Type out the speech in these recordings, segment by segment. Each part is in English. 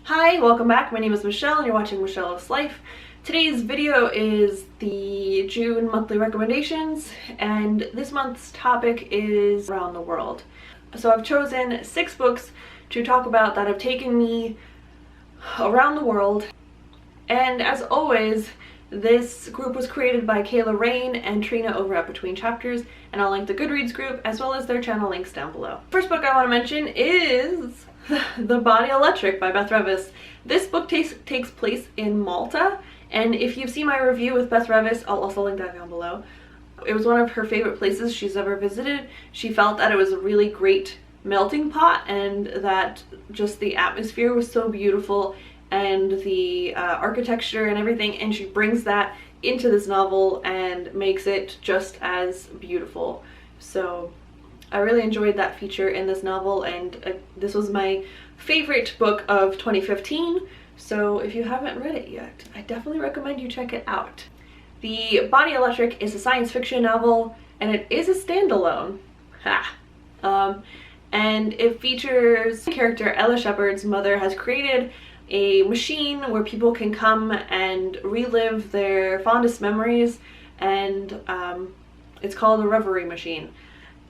Hi, welcome back. My name is Michelle and you're watching Michelle Loves Life. Today's video is the June monthly recommendations, and this month's topic is around the world. So I've chosen 6 books to talk about that have taken me around the world. And as always, this group was created by Kayla Rain and Trina over at Between Chapters, and I'll link the Goodreads group as well as their channel links down below. First book I want to mention is The Body Electric by Beth Revis. This book takes place in Malta, and if you've seen my review with Beth Revis, I'll also link that down below. It was one of her favorite places she's ever visited. She felt that it was a really great melting pot and that just the atmosphere was so beautiful and the architecture and everything, and she brings that into this novel and makes it just as beautiful. So I really enjoyed that feature in this novel, and this was my favorite book of 2015, so if you haven't read it yet, I definitely recommend you check it out. The Body Electric is a science fiction novel, and it is a standalone. And it features character Ella Shepard's mother has created a machine where people can come and relive their fondest memories, and it's called a reverie machine.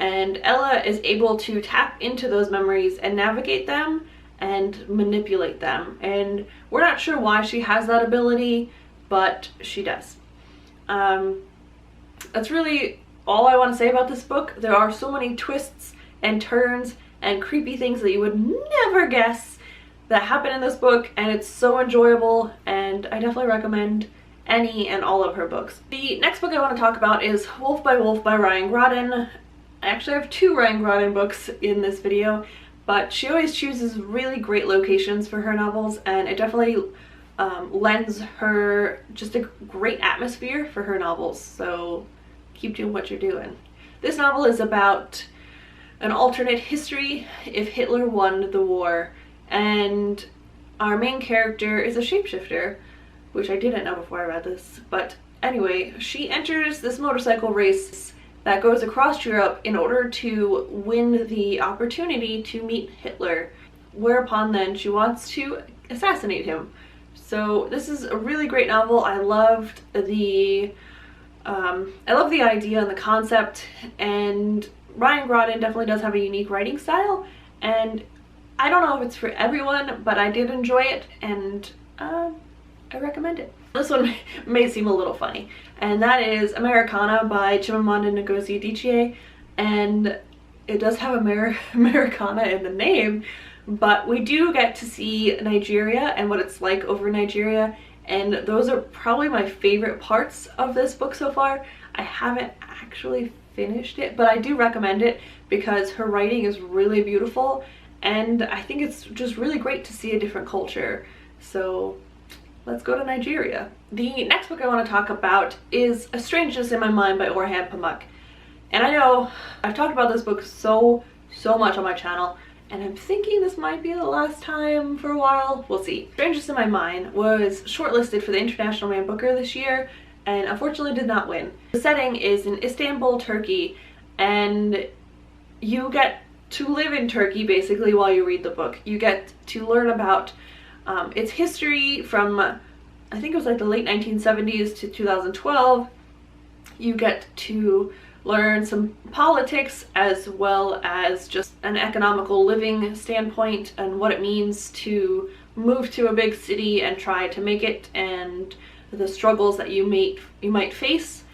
And Ella is able to tap into those memories and navigate them and manipulate them. And we're not sure why she has that ability, but she does. That's really all I want to say about this book. There are so many twists and turns and creepy things that you would never guess that happen in this book, and it's so enjoyable, and I definitely recommend any and all of her books. The next book I want to talk about is Wolf by Wolf by Ryan Groden. I actually have 2 Ryan Groden books in this video, but she always chooses really great locations for her novels, and it definitely lends her just a great atmosphere for her novels, so keep doing what you're doing. This novel is about an alternate history if Hitler won the war, and our main character is a shapeshifter, which I didn't know before I read this, but anyway, she enters this motorcycle race that goes across Europe in order to win the opportunity to meet Hitler, whereupon then she wants to assassinate him. So this is a really great novel. I loved the idea and the concept, and Ryan Groden definitely does have a unique writing style, and I don't know if it's for everyone, but I did enjoy it, and I recommend it. This one may seem a little funny, and that is Americanah by Chimamanda Ngozi Adichie, and it does have Americanah in the name, but we do get to see Nigeria and what it's like over Nigeria, and those are probably my favorite parts of this book so far. I haven't actually finished it, but I do recommend it because her writing is really beautiful, and I think it's just really great to see a different culture. So let's go to Nigeria. The next book I want to talk about is A Strangeness in My Mind by Orhan Pamuk. And I know I've talked about this book so much on my channel, and I'm thinking this might be the last time for a while. We'll see. Strangeness in My Mind was shortlisted for the International Man Booker this year, and unfortunately did not win. The setting is in Istanbul, Turkey, and you get to live in Turkey basically while you read the book. You get to learn about its history from, I think it was like the late 1970s to 2012. You get to learn some politics as well as just an economical living standpoint and what it means to move to a big city and try to make it, and the struggles that you might face,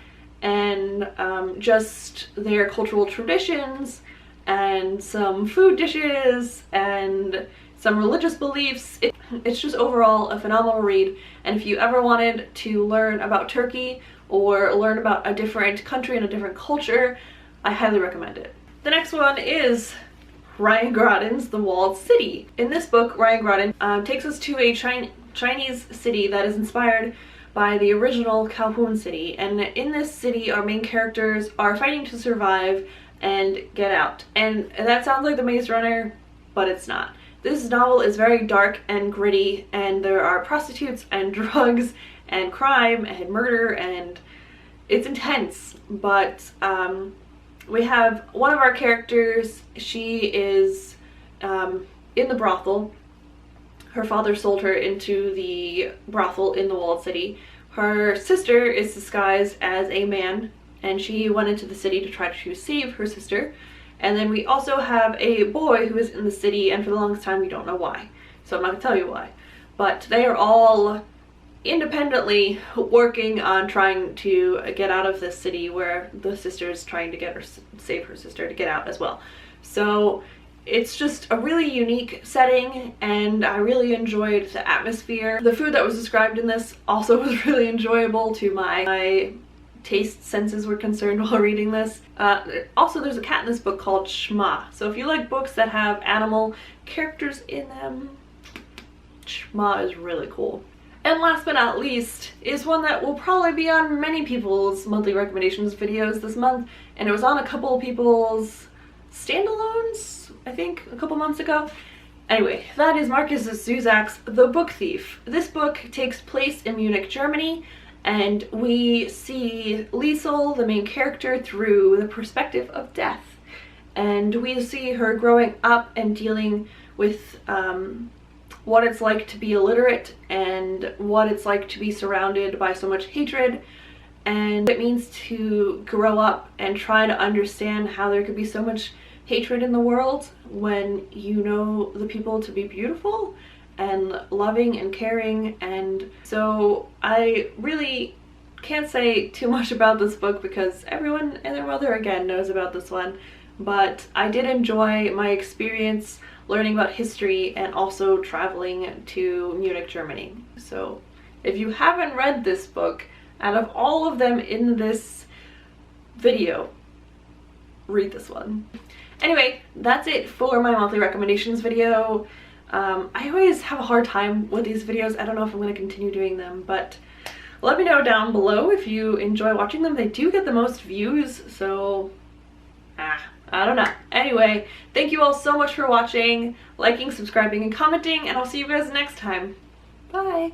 and just their cultural traditions and some food dishes and some religious beliefs. It's just overall a phenomenal read, and if you ever wanted to learn about Turkey or learn about a different country and a different culture, I highly recommend it. The next one is Ryan Groden's The Walled City. In this book, Ryan Groden takes us to a Chinese city that is inspired by the original Kowloon city, and in this city our main characters are fighting to survive and get out. And that sounds like The Maze Runner, but it's not. This novel is very dark and gritty, and there are prostitutes and drugs and crime and murder, and it's intense. But we have one of our characters, she is in the brothel, Her father sold her into the brothel in the walled city. Her sister is disguised as a man, and she went into the city to try to save her sister. And then we also have a boy who is in the city, and for the longest time we don't know why. So I'm not gonna tell you why. But they are all independently working on trying to get out of this city where the sister is trying to get her, save her sister to get out as well. So it's just a really unique setting, and I really enjoyed the atmosphere. The food that was described in this also was really enjoyable to my taste senses were concerned while reading this. Also, there's a cat in this book called Shma. So if you like books that have animal characters in them, Shma is really cool. And last but not least is one that will probably be on many people's monthly recommendations videos this month, and it was on a couple of people's standalones, I think, a couple months ago. Anyway, that is Markus Zusak's The Book Thief. This book takes place in Munich, Germany, and we see Liesel, the main character, through the perspective of death. And we see her growing up and dealing with what it's like to be illiterate and what it's like to be surrounded by so much hatred, and what it means to grow up and try to understand how there could be so much hatred in the world when you know the people to be beautiful and loving and caring. And so I really can't say too much about this book because everyone and their mother again knows about this one, but I did enjoy my experience learning about history and also traveling to Munich, Germany. So if you haven't read this book, out of all of them in this video, read this one. Anyway, that's it for my monthly recommendations video. I always have a hard time with these videos. I don't know if I'm going to continue doing them, but let me know down below if you enjoy watching them. They do get the most views, so I don't know. Anyway, thank you all so much for watching, liking, subscribing, and commenting, and I'll see you guys next time. Bye!